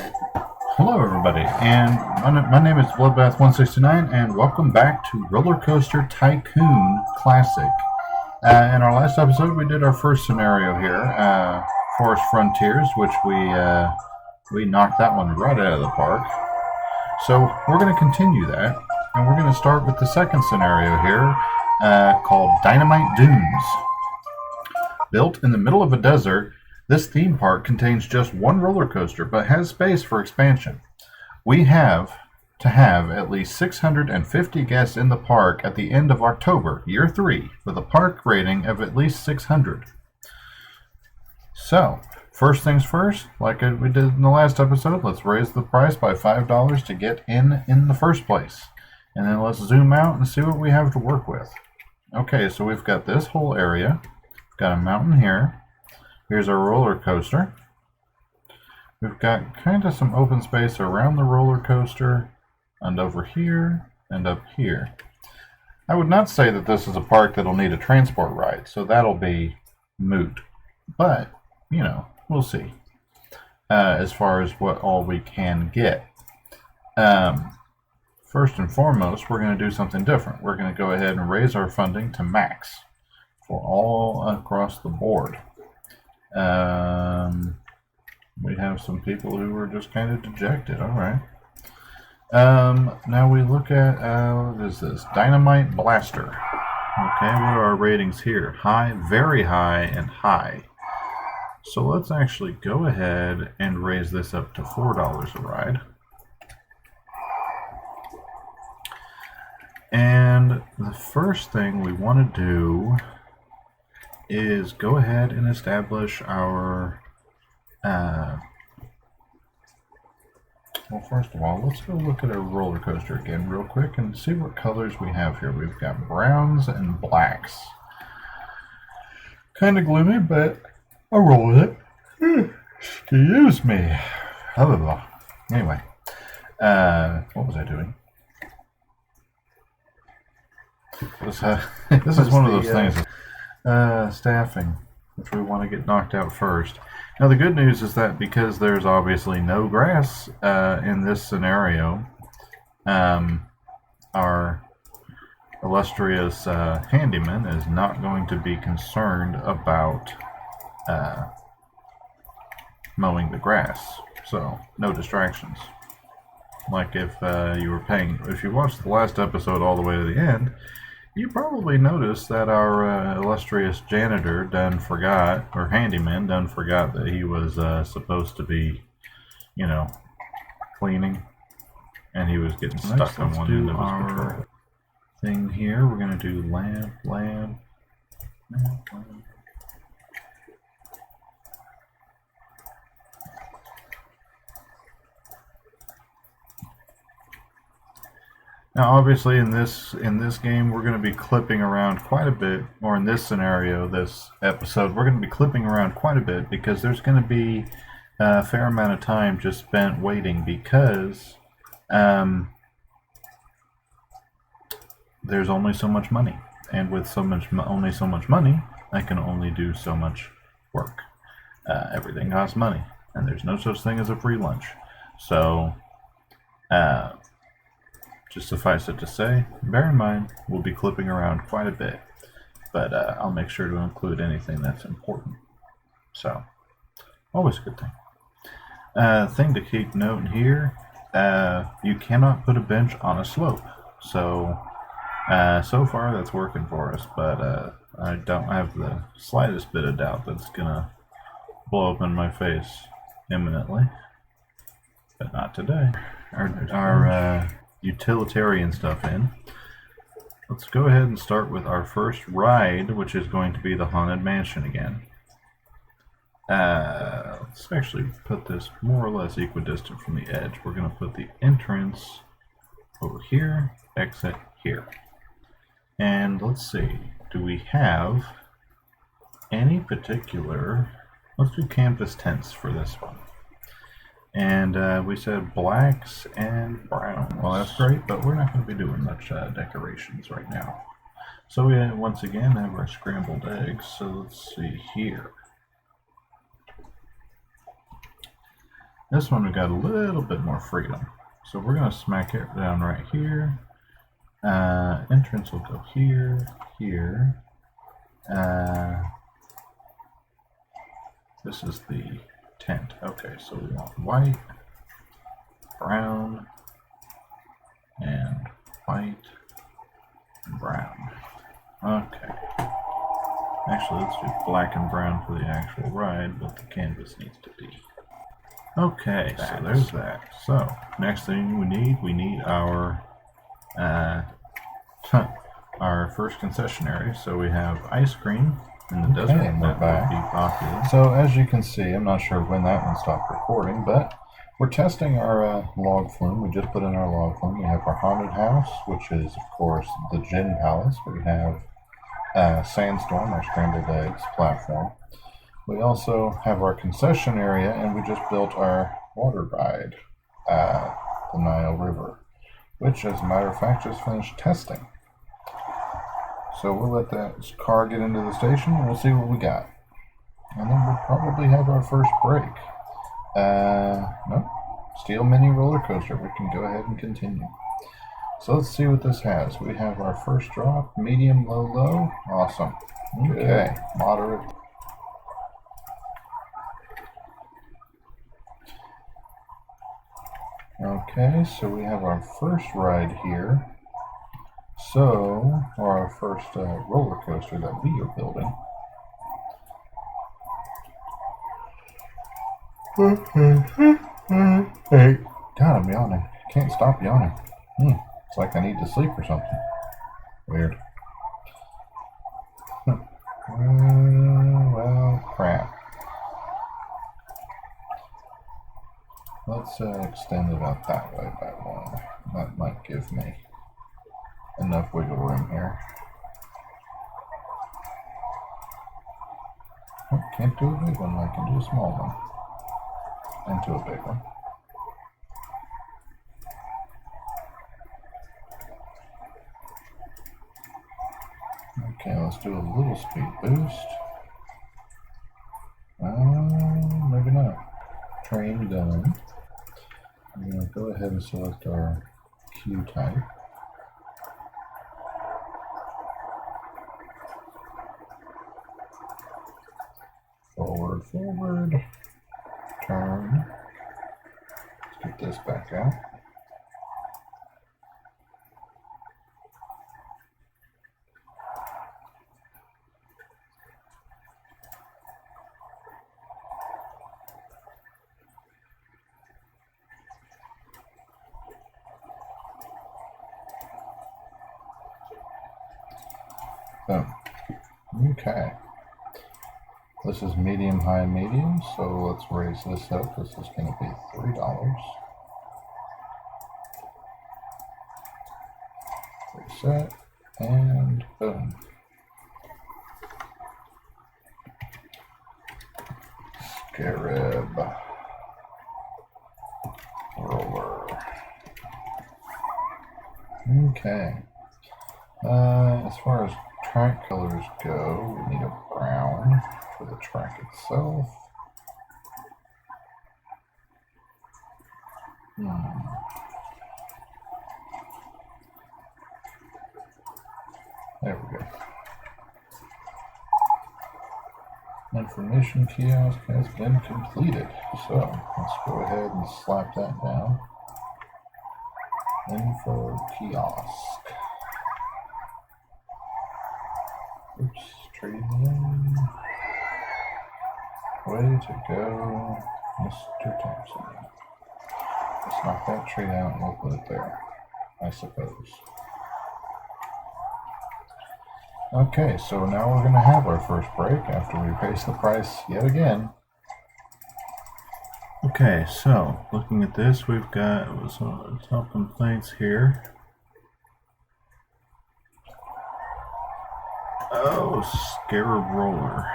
Hello, everybody, and my name is Bloodbath169, and welcome back to Rollercoaster Tycoon Classic. In our last episode, we did our first scenario here, Forest Frontiers, which we knocked that one right out of the park. So we're going to continue that, and we're going to start with the second scenario here, called Dynamite Dunes. Built in the middle of a desert, this theme park contains just one roller coaster, but has space for expansion. We have to have at least 650 guests in the park at the end of October, year 3, with a park rating of at least 600. So, first things first, like we did in the last episode, let's raise the price by $5 to get in the first place. And then let's zoom out and see what we have to work with. Okay, so we've got this whole area. We've got a mountain here. Here's our roller coaster. We've got kind of some open space around the roller coaster and over here and up here. I would not say that this is a park that'll need a transport ride, so that'll be moot. But, you know, we'll see as far as what all we can get. First and foremost, we're going to do something different. We're going to go ahead and raise our funding to max for all across the board. We have some people who are just kind of dejected. All right. Now we look at what is this? Dynamite Blaster. Okay, what are our ratings here? High, very high, and high. So let's actually go ahead and raise this up to $4 a ride. And the first thing we want to do is go ahead and establish our well, first of all, let's go look at our roller coaster again real quick and see what colors we have here. We've got browns and blacks. Kind of gloomy, but I'll roll with it. Excuse me. Anyway, what was I doing? This is one of those things. Staffing, which we want to get knocked out first. Now the good news is that because there's obviously no grass in this scenario, our illustrious handyman is not going to be concerned about mowing the grass. So no distractions. Like if if you watched the last episode all the way to the end, you probably noticed that our illustrious janitor or handyman done forgot that he was supposed to be, you know, cleaning, and he was getting stuck on one end of his control thing here. We're going to do lamp. Now, obviously, in this game, we're going to be clipping around quite a bit, or in this scenario, this episode, we're going to be clipping around quite a bit because there's going to be a fair amount of time just spent waiting because there's only so much money, and with only so much money, I can only do so much work. Everything costs money, and there's no such thing as a free lunch. So, just suffice it to say, bear in mind, we'll be clipping around quite a bit, but I'll make sure to include anything that's important. So, always a good thing. Thing to keep note here, you cannot put a bench on a slope. So, so far that's working for us, but I don't have the slightest bit of doubt that it's going to blow up in my face imminently, but not today. Our utilitarian stuff in. Let's go ahead and start with our first ride, which is going to be the Haunted Mansion again. Let's actually put this more or less equidistant from the edge. We're going to put the entrance over here, exit here. And let's see, do we have any particular... Let's do canvas tents for this one. And we said blacks and browns. Well, that's great, but we're not going to be doing much decorations right now. So we once again have our scrambled eggs. So let's see here. This one we got a little bit more freedom. So we're going to smack it down right here. Entrance will go here, here. This is the tent. Okay, so we want white, brown, and white, and brown. Okay. Actually, let's do black and brown for the actual ride, but the canvas needs to be. Okay, so there's that. So, next thing we need our our first concessionary. So we have ice cream in the desert. And we're back. Would be popular. So as you can see, I'm not sure when that one stopped recording, but we're testing our log flume. We just put in our log flume. We have our haunted house, which is of course the Gin Palace. We have Sandstorm, our scrambled eggs platform. We also have our concession area, and we just built our water ride, the Nile River, which, as a matter of fact, just finished testing. So we'll let that car get into the station, and we'll see what we got. And then we'll probably have our first break. No, Steel Mini Roller Coaster. We can go ahead and continue. So let's see what this has. We have our first drop, medium, low, low. Awesome. Okay, moderate. Okay, so we have our first ride here. So, or our first roller coaster that we are building. Hey, God, I'm yawning. Can't stop yawning. It's like I need to sleep or something. Weird. Well, crap. Let's extend it out that way by one. That might give me enough wiggle room here. Oh, can't do a big one. I can do a small one. Into a big one. Okay, let's do a little speed boost. Maybe not. Train done. I'm going to go ahead and select our Q type. Forward, forward. Turn. Let's get this back out. Boom. Okay. This is medium, high, medium, so let's raise this up. This is going to be $3. Reset, and boom. Scarab roller. Okay. As far as track colors go, we need a brown for the track itself. There we go. Information kiosk has been completed. So let's go ahead and slap that down. Info kiosk. Oops, trading. Way to go, Mr. Thompson. Let's knock that tree out and we'll put it there, I suppose. Okay, so now we're going to have our first break after we raise the price yet again. Okay, so looking at this, we've got some top complaints here. Oh, Scarab Roller.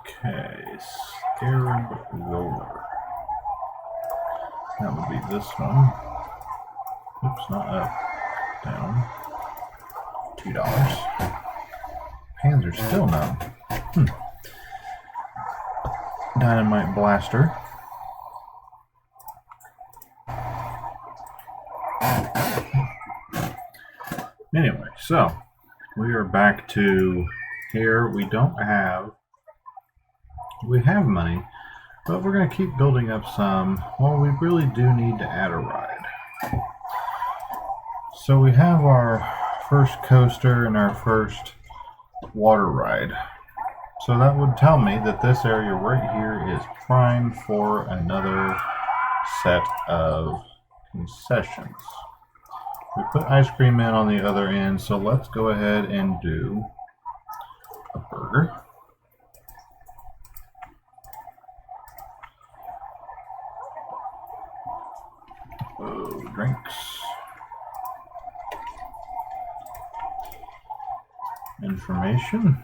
Okay, Scarab Roller. That would be this one. Oops, not up. Down. $2. Hands are still numb. Dynamite blaster. Anyway, so we are back to here. We have money, but we're going to keep building up some. Well, we really do need to add a ride. So we have our first coaster and our first water ride. So that would tell me that this area right here is prime for another set of concessions. We put ice cream in on the other end, so let's go ahead and do a burger. Oh, drinks. Information.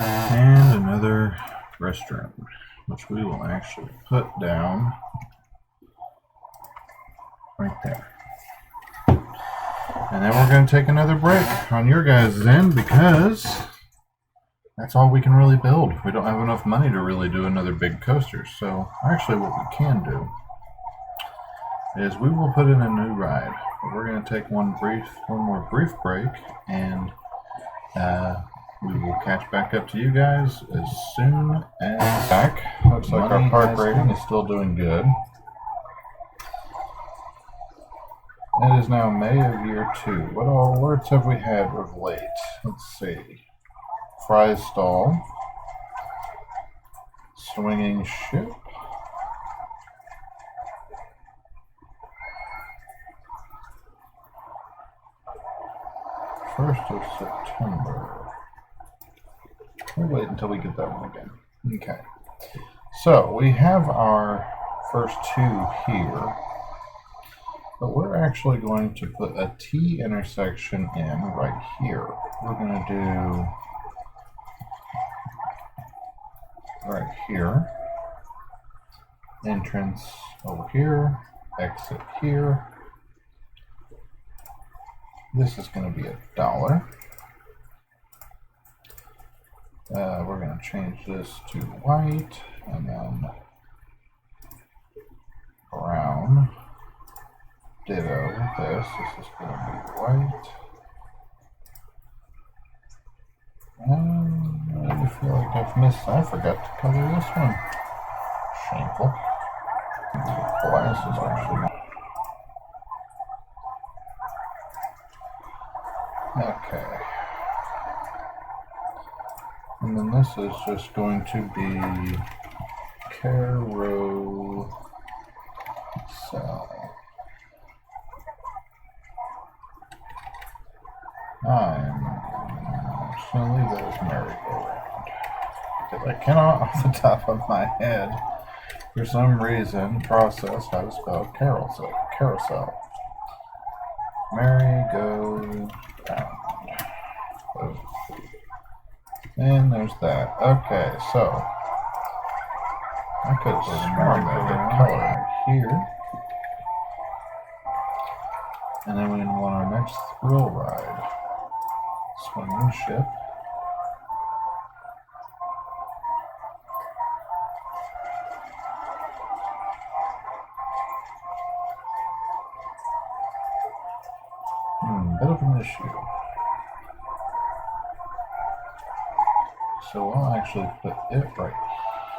And another restroom, which we will actually put down right there. And then we're going to take another break on your guys' end because that's all we can really build. We don't have enough money to really do another big coaster. So actually what we can do is we will put in a new ride. But we're going to take one more brief break, and we will catch back up to you guys as soon as back. Looks like our park rating is still doing good. It is now May of year 2. What all alerts have we had of late? Let's see. Fries stall. Swinging ship. First of September. We'll wait until we get that one again. Okay. So we have our first two here. But we're actually going to put a T intersection in right here. We're going to do right here. Entrance over here. Exit here. This is going to be $1. We're going to change this to white and then brown. Ditto with this. This is going to be white. I feel like I've missed. I forgot to color this one. Shameful. Glasses actually. Okay. And then this is just going to be carousel. I'm just going to leave that as merry-go-round, because I cannot, off the top of my head, for some reason, process how to spell carousel. Merry-go-round. Oh. And there's that. Okay, so I could have sworn that the color here. And then we want our next thrill ride. Swinging ship. Bit of an issue. So I'll actually put it right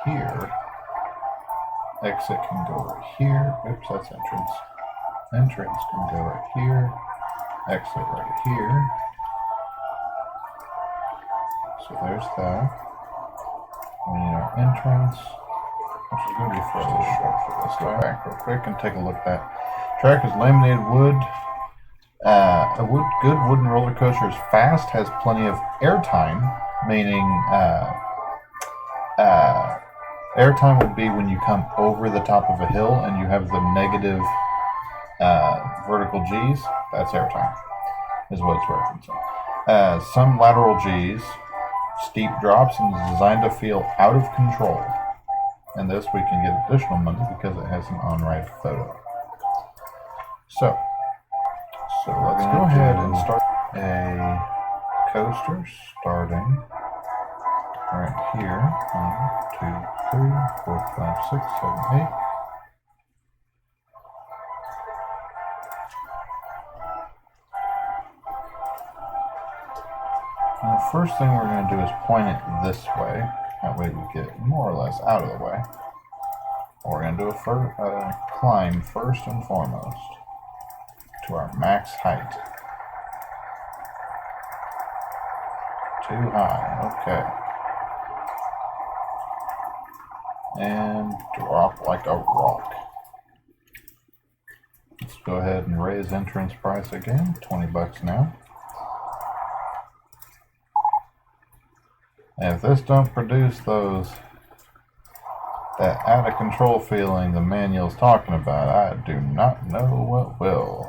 here. Exit can go right here. Oops, that's entrance. Entrance can go right here. Exit right here. So there's that. We need our entrance, which is going to be fairly short for this. Go back real quick and take a look at that. Track is laminated wood. Good wooden roller coaster is fast, has plenty of airtime, meaning airtime would be when you come over the top of a hill and you have the negative vertical G's. That's airtime, is what it's referencing. Some lateral G's, steep drops, and is designed to feel out of control. And this we can get additional money because it has an on-ride photo. So let's go ahead and start a coaster starting right here. 1, 2, 3, 4, 5, 6, 7, 8. And the first thing we're going to do is point it this way. That way we get more or less out of the way. We're going to do a climb first and foremost to our max height. Too high, okay. And drop like a rock. Let's go ahead and raise entrance price again, $20 now. And if this don't produce that out of control feeling the manual's talking about, I do not know what will.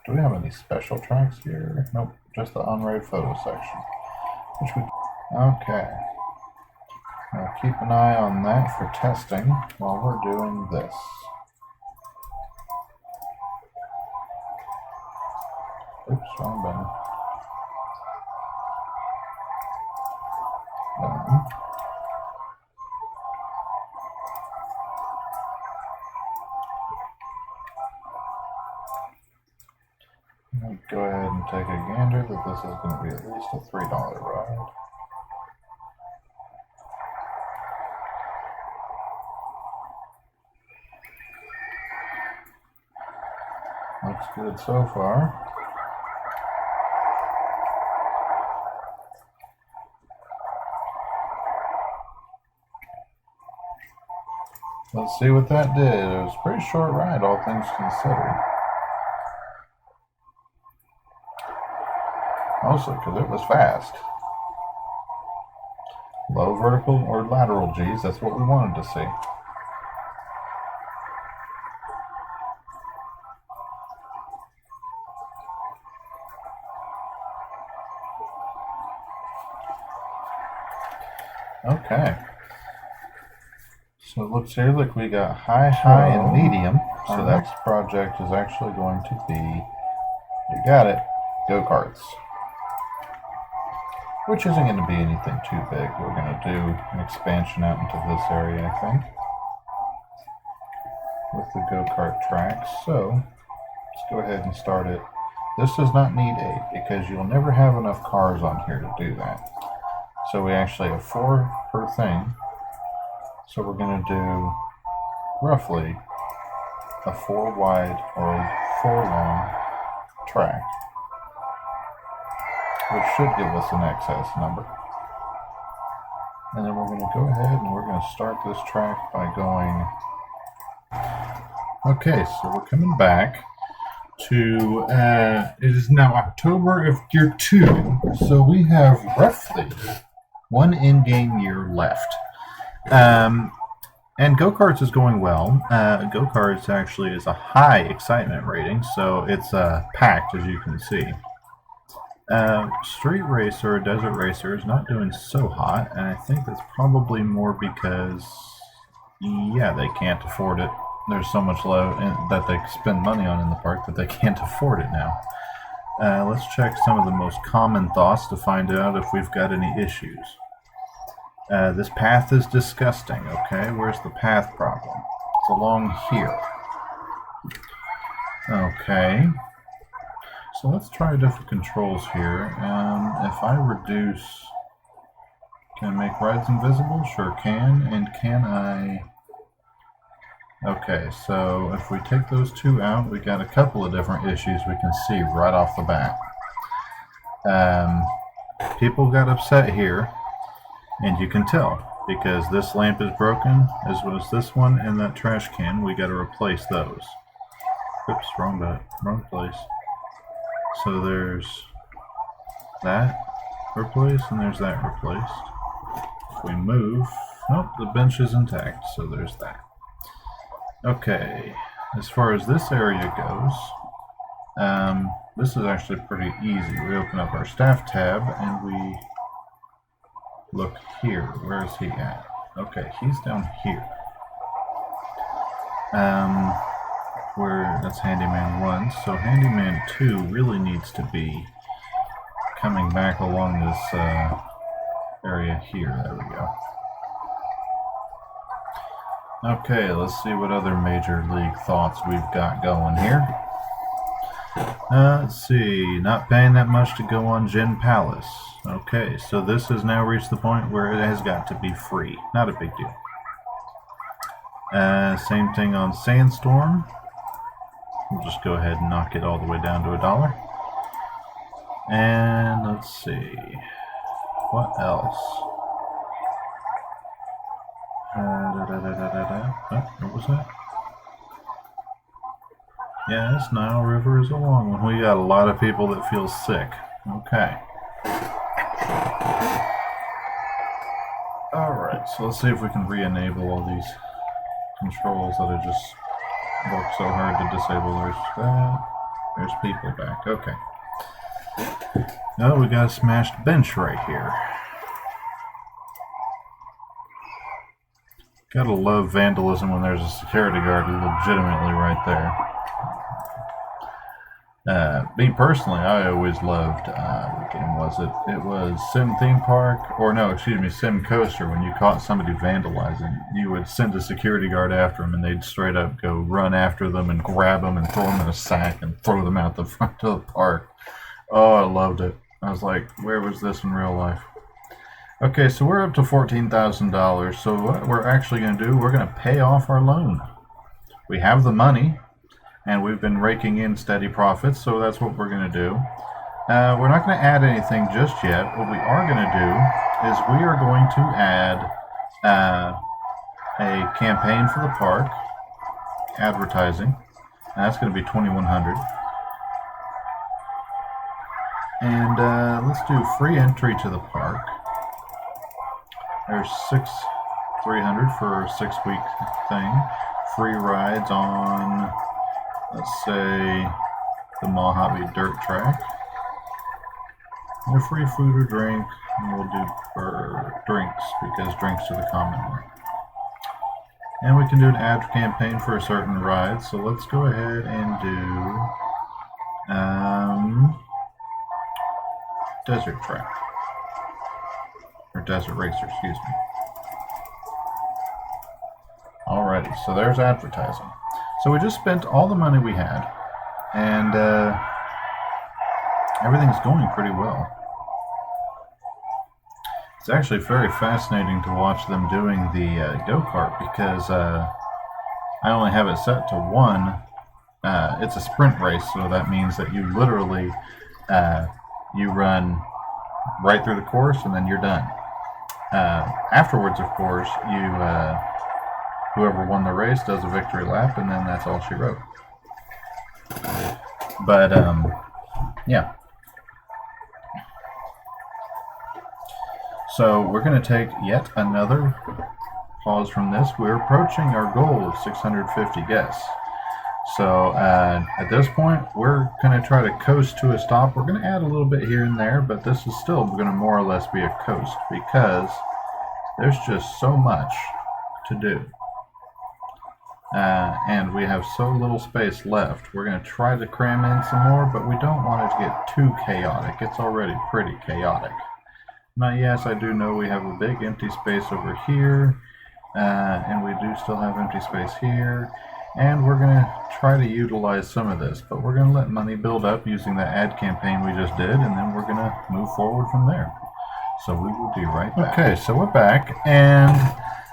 Do we have any special tracks here? Nope, just the on-road photo section. Okay. Now keep an eye on that for testing while we're doing this. Oops, wrong button. Go ahead and take a gander that this is going to be at least a $3 ride. Looks good so far. Let's see what that did. It was a pretty short ride, all things considered. Mostly because it was fast. Low vertical or lateral G's, that's what we wanted to see. Okay. So it looks here like we got high, and medium. So that next project is actually going to be, you got it, go-karts. Which isn't going to be anything too big. We're going to do an expansion out into this area, I think, with the go-kart tracks. So let's go ahead and start it. This does not need 8 because you'll never have enough cars on here to do that. So we actually have 4 per thing. So we're going to do roughly a 4 wide or 4 long track, which should give us an excess number. And then we're going to go ahead and we're going to start this track by going. Okay, so we're coming back to, it is now October of year 2, so we have roughly 1 in-game year left. And go-karts is going well. Go-karts actually is a high excitement rating, so it's packed, as you can see. Street racer or desert racer is not doing so hot, and I think that's probably more because, yeah, they can't afford it. There's so much load that they spend money on in the park that they can't afford it now. Let's check some of the most common thoughts to find out if we've got any issues. This path is disgusting. Okay, where's the path problem? It's along here. Okay. So let's try different controls here. If I reduce... Can I make rides invisible? Sure can. And can I... Okay, so if we take those 2 out, we got a couple of different issues we can see right off the bat. People got upset here, and you can tell, because this lamp is broken, as well as this one and that trash can. We got to replace those. Oops, wrong place. So there's that replaced, and there's that replaced. If we move, nope, the bench is intact, so there's that. Okay, as far as this area goes, this is actually pretty easy. We open up our staff tab and we look here. Where is he at? Okay, he's down here. where that's Handyman 1. So Handyman 2 really needs to be coming back along this area here. There we go. Okay, let's see what other Major League thoughts we've got going here. Let's see, not paying that much to go on Gin Palace. Okay, so this has now reached the point where it has got to be free. Not a big deal. Same thing on Sandstorm. We'll just go ahead and knock it all the way down to $1. And let's see, what else? What was that? Yes, Nile River is a long one. We got a lot of people that feel sick. Okay. Alright, so let's see if we can re-enable all these controls that I just worked so hard to disable. There's that. There's people back. Okay. Oh, we got a smashed bench right here. Gotta love vandalism when there's a security guard legitimately right there. Me personally, I always loved, what game was it? It was Sim Theme Park, or no, excuse me, Sim Coaster. When you caught somebody vandalizing, you would send a security guard after them, and they'd straight up go run after them and grab them and throw them in a sack and throw them out the front of the park. Oh, I loved it. I was like, where was this in real life? Okay, so we're up to $14,000. So what we're actually going to do, we're going to pay off our loan. We have the money, and we've been raking in steady profits, so that's what we're going to do. We're not going to add anything just yet. What we are going to do is we are going to add a campaign for the park, advertising, and that's going to be $2,100. And let's do free entry to the park. There's $300 for a 6-week thing. Free rides on, let's say, the Mojave Dirt Track. No free food or drink. And we'll do drinks, because drinks are the common one. And we can do an ad campaign for a certain ride. So let's go ahead and do Desert Track. Or Desert Racer, excuse me. Alrighty, so there's advertising. So we just spent all the money we had, and everything's going pretty well. It's actually very fascinating to watch them doing the go-kart, because I only have it set to 1. It's a sprint race, so that means that you literally you run right through the course and then you're done. Afterwards, of course, whoever won the race does a victory lap, and then that's all she wrote. But yeah. So we're going to take yet another pause from this. We're approaching our goal of 650 guests. So at this point, we're going to try to coast to a stop. We're going to add a little bit here and there, but this is still going to more or less be a coast, because there's just so much to do. And we have so little space left. We're going to try to cram in some more, but we don't want it to get too chaotic. It's already pretty chaotic. Now, yes, I do know we have a big empty space over here, and we do still have empty space here. And we're going to try to utilize some of this, but we're going to let money build up using the ad campaign we just did, and then we're going to move forward from there. So we will be right back. Okay, so we're back, and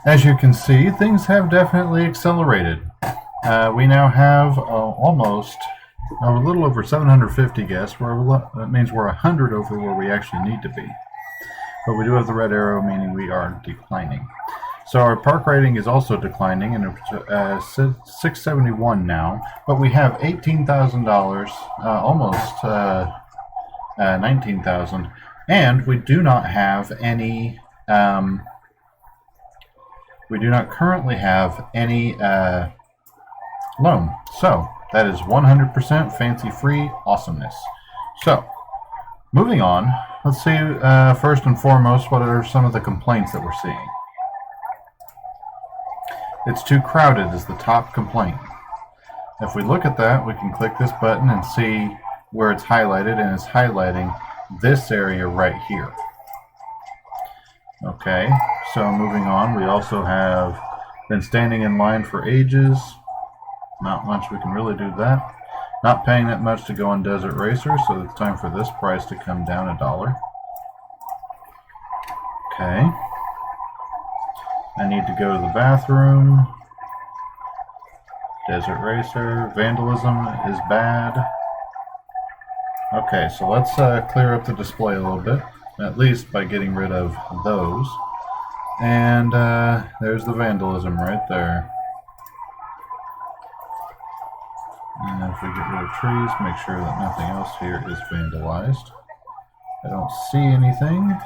as you can see, things have definitely accelerated. We now have almost a little over 750 guests. That means we're 100 over where we actually need to be. But we do have the red arrow, meaning we are declining. So our park rating is also declining, and it's 671 now. But we have $18,000, almost $19,000, and we do not have any. We do not currently have any loan. So that is 100% fancy-free awesomeness. So moving on, let's see. First and foremost, what are some of the complaints that we're seeing? It's too crowded is the top complaint. If we look at that, we can click this button and see where it's highlighted, and it's highlighting this area right here. Okay, so moving on, we also have been standing in line for ages. Not much we can really do that. Not paying that much to go on Desert Racer, so it's time for this price to come down $1. Okay. I need to go to the bathroom. Desert Racer. Vandalism is bad. Okay, so let's clear up the display a little bit, at least by getting rid of those. And there's the vandalism right there. And if we get rid of trees, make sure that nothing else here is vandalized. I don't see anything.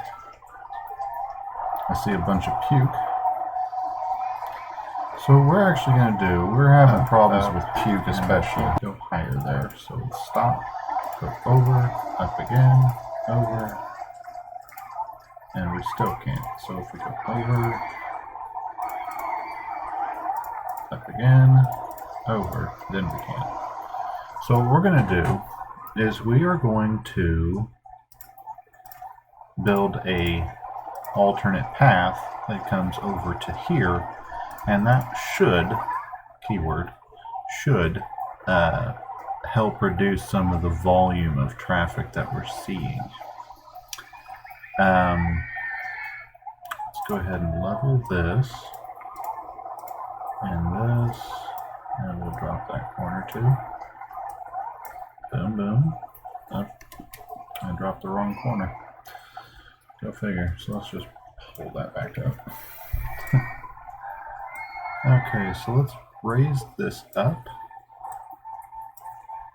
I see a bunch of puke. So what we're actually going to do, we're having problems with puke especially. Go higher there, so let's stop, go over, up again, over, and we still can't. So if we go over, up again, over, then we can. So what we're going to do is we are going to build a alternate path that comes over to here, and that should, keyword, should help reduce some of the volume of traffic that we're seeing. Let's go ahead and level this and this, and we'll drop that corner too. Boom, boom. Oh, I dropped the wrong corner. Go figure. So let's just pull that back up. Okay, so let's raise this up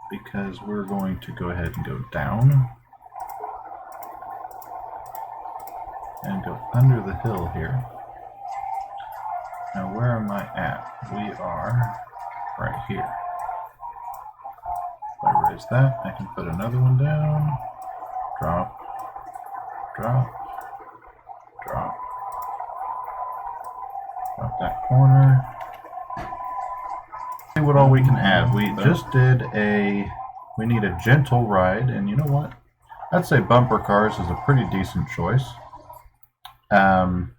because we're going to go ahead and go down and go under the hill here. Now where am I at? We are right here. If I raise that, I can put another one down, drop, drop, drop, drop that corner. See what all we can add. We just did we need a gentle ride, and you know what? I'd say bumper cars is a pretty decent choice. And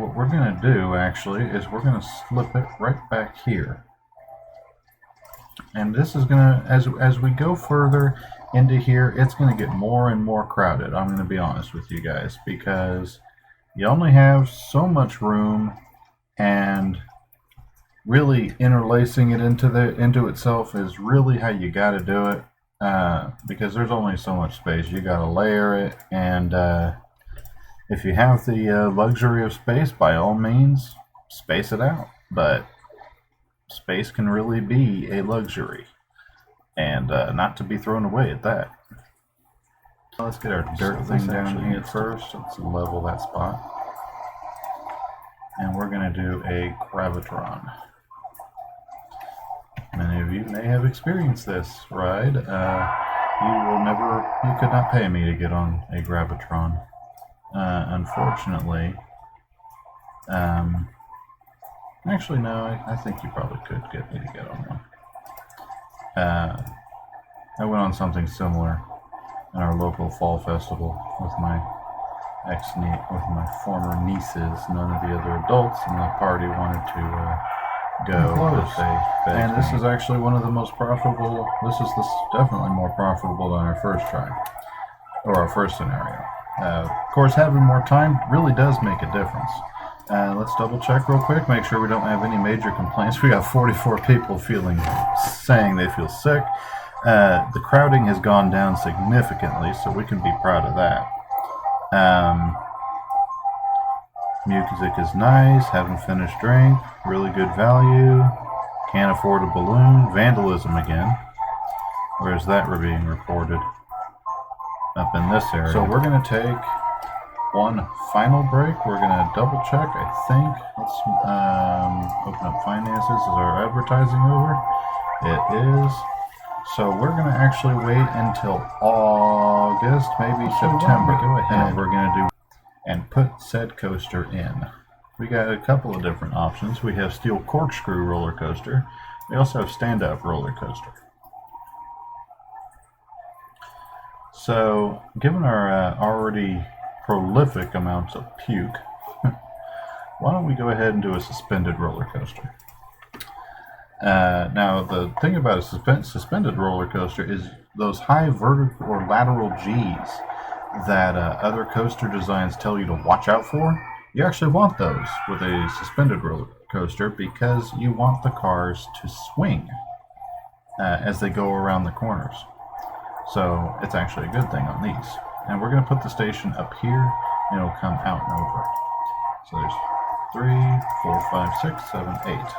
what we're going to do actually is we're going to slip it right back here. And this is going to, as we go further into here, it's going to get more and more crowded. I'm going to be honest with you guys, because you only have so much room, and really interlacing it into itself is really how you got to do it, because there's only so much space. You got to layer it, and if you have the luxury of space, by all means, space it out. But space can really be a luxury, and not to be thrown away at that. Let's get our dirt thing down here first. Let's level that spot. And we're going to do a gravitron. Many of you may have experienced this ride. You could not pay me to get on a gravitron. Unfortunately, actually no, I think you probably could get me to get on one. I went on something similar in our local fall festival with my former nieces. None of the other adults in the party wanted to go. And this is actually one of the most profitable. This is definitely more profitable than our first try, or our first scenario. Of course, having more time really does make a difference. Let's double check real quick, make sure we don't have any major complaints. We got 44 people saying they feel sick. The crowding has gone down significantly, so we can be proud of that. Music is nice, haven't finished drink, really good value, can't afford a balloon, vandalism again. Where's that being reported? Up in this area. So we're going to take one final break. We're going to double check, I think. Let's open up finances. Is our advertising over? It is. So we're going to actually wait until August, maybe September. Go ahead. And we're going to do and put said coaster in. we got a couple of different options. We have steel corkscrew roller coaster. We also have stand-up roller coaster. So, given our already prolific amounts of puke, why don't we go ahead and do a suspended roller coaster? Now, the thing about a suspended roller coaster is those high vertical or lateral G's that other coaster designs tell you to watch out for. You actually want those with a suspended roller coaster because you want the cars to swing as they go around the corners. So it's actually a good thing on these. And we're going to put the station up here and it'll come out and over. So there's 3, 4, 5, 6, 7, 8.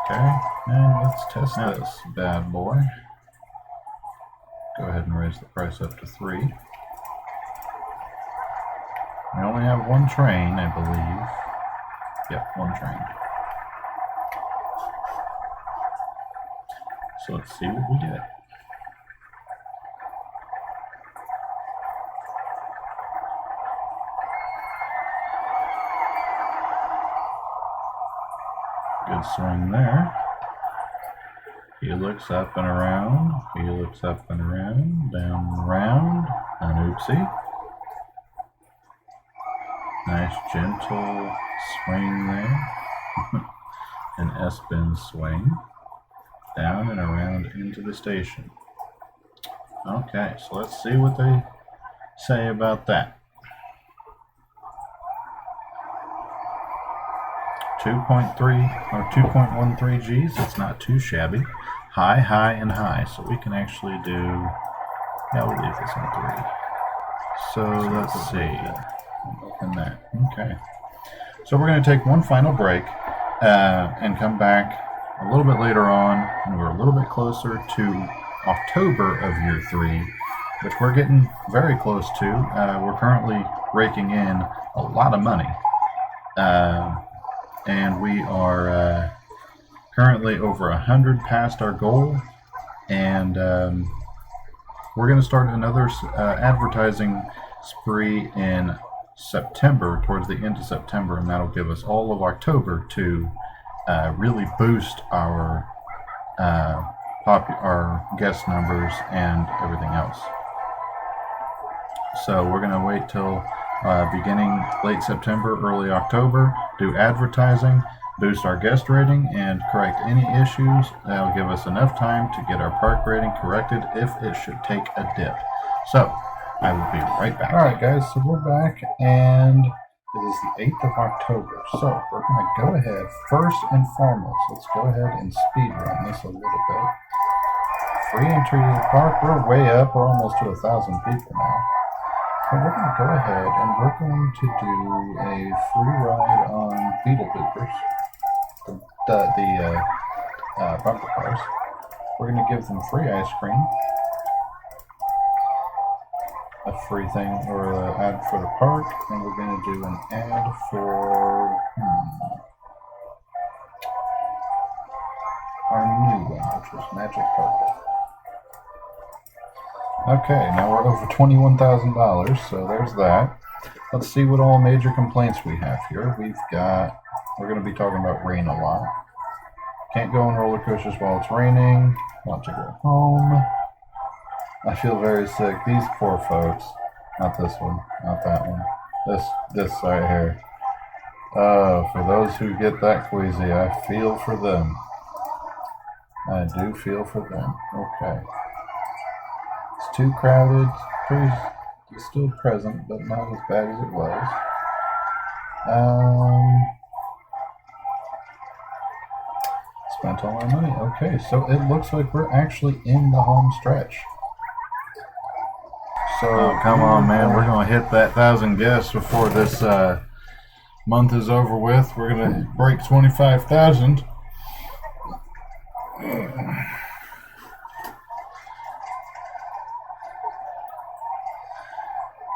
Okay, and let's test this bad boy. Go ahead and raise the price up to 3. We only have one train, I believe. Yep, one train. So let's see what we get. Good swing there. Helix up and around, helix up and around, down and around, an oopsie. Nice gentle swing there. An S-bend swing. Down and around into the station. Okay, so let's see what they say about that. 2.3 or 2.13 G's, it's not too shabby. High, high, and high, so we can actually do, yeah, we'll leave this on 3. So let's see. Open that. Okay. So we're going to take one final break and come back a little bit later on, and we're a little bit closer to October of year 3, which we're getting very close to. We're currently raking in a lot of money. And we are currently over 100 past our goal, and we're going to start another advertising spree in September, towards the end of September, and that'll give us all of October to really boost our our guest numbers and everything else. So we're going to wait till beginning late September, early October, do advertising, boost our guest rating, and correct any issues. That'll give us enough time to get our park rating corrected if it should take a dip. So I will be right back. Alright guys, so we're back, and it is the 8th of October. So we're going to go ahead, first and foremost, let's go ahead and speed run this a little bit. Free entry to the park, we're way up, we're almost to 1,000 people now. So we're going to go ahead and we're going to do a free ride on Beetle Boopers, the bumper cars. We're going to give them free ice cream, a free thing or an ad for the park, and we're going to do an ad for our new one, which was Magic Carpet. Okay, now we're over $21,000, so there's that. Let's see what all major complaints we have here. We're going to be talking about rain a lot. Can't go on roller coasters while it's raining. Want to go home. I feel very sick. These poor folks. Not this one, not that one. This right here. For those who get that queasy, I feel for them. I do feel for them. Okay. It's too crowded. It's still present, but not as bad as it was. Spent all our money. Okay, so it looks like we're actually in the home stretch. So come on, man, we're gonna hit that 1,000 guests before this month is over with. We're gonna break 25,000.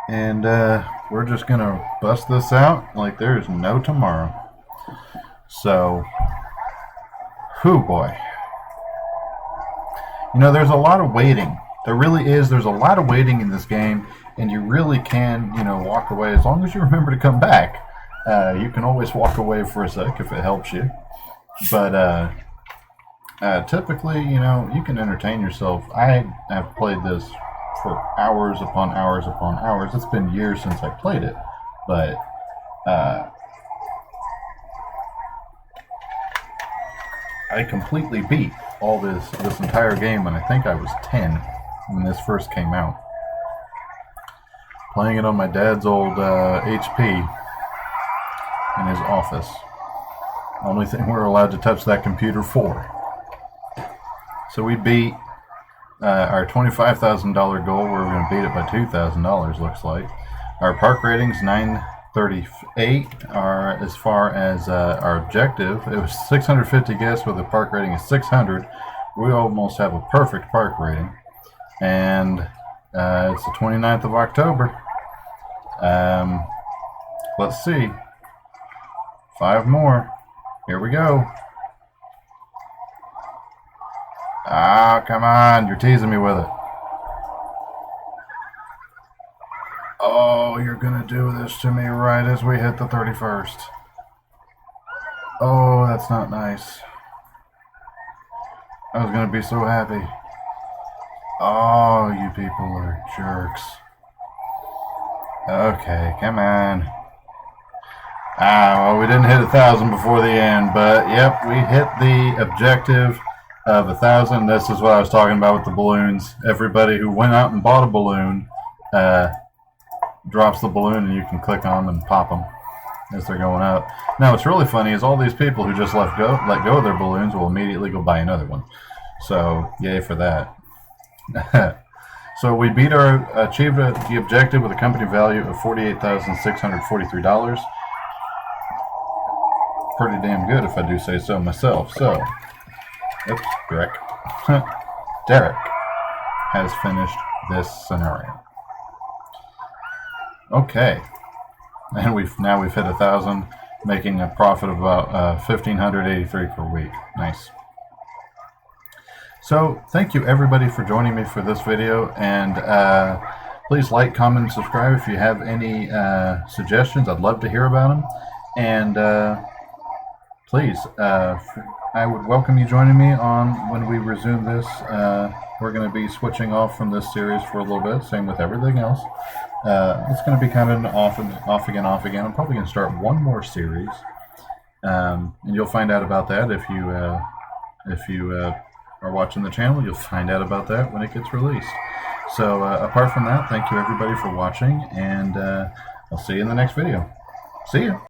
And we're just gonna bust this out like there's no tomorrow. So, whew boy. You know, there's a lot of waiting. There really is. There's a lot of waiting in this game, and you really can, walk away as long as you remember to come back. You can always walk away for a sec if it helps you. But typically, you know, you can entertain yourself. I have played this for hours upon hours upon hours. It's been years since I played it, but I completely beat all this entire game when I think I was 10 when this first came out. Playing it on my dad's old HP in his office. Only thing we're allowed to touch that computer for. So we beat our $25,000 goal. We're going to beat it by $2,000, looks like. Our park rating's 938. As far as our objective, it was 650 guests with a park rating of 600. We almost have a perfect park rating. And it's the 29th of October. Let's see. 5 more. Here we go. Ah, come on. You're teasing me with it. Oh, you're going to do this to me right as we hit the 31st. Oh, that's not nice. I was going to be so happy. Oh, you people are jerks. Okay, come on. Well, we didn't hit 1,000 before the end, but yep, we hit the objective of 1,000. This is what I was talking about with the balloons. Everybody who went out and bought a balloon drops the balloon, and you can click on them and pop them as they're going up. Now, what's really funny is all these people who just let go of their balloons will immediately go buy another one. So, yay for that. So we achieved the objective with a company value of $48,643. Pretty damn good, if I do say so myself. So, oops, Derek has finished this scenario. Okay, and we've hit 1,000, making a profit of about $1,583 per week. Nice. So, thank you everybody for joining me for this video, and please like, comment, and subscribe if you have any suggestions. I'd love to hear about them, and please, I would welcome you joining me on when we resume this. We're going to be switching off from this series for a little bit, same with everything else. It's going to be kind of an off again. I'm probably going to start one more series, and you'll find out about that if you are watching the channel. You'll find out about that when it gets released. So apart from that, thank you everybody for watching, and I'll see you in the next video. See ya.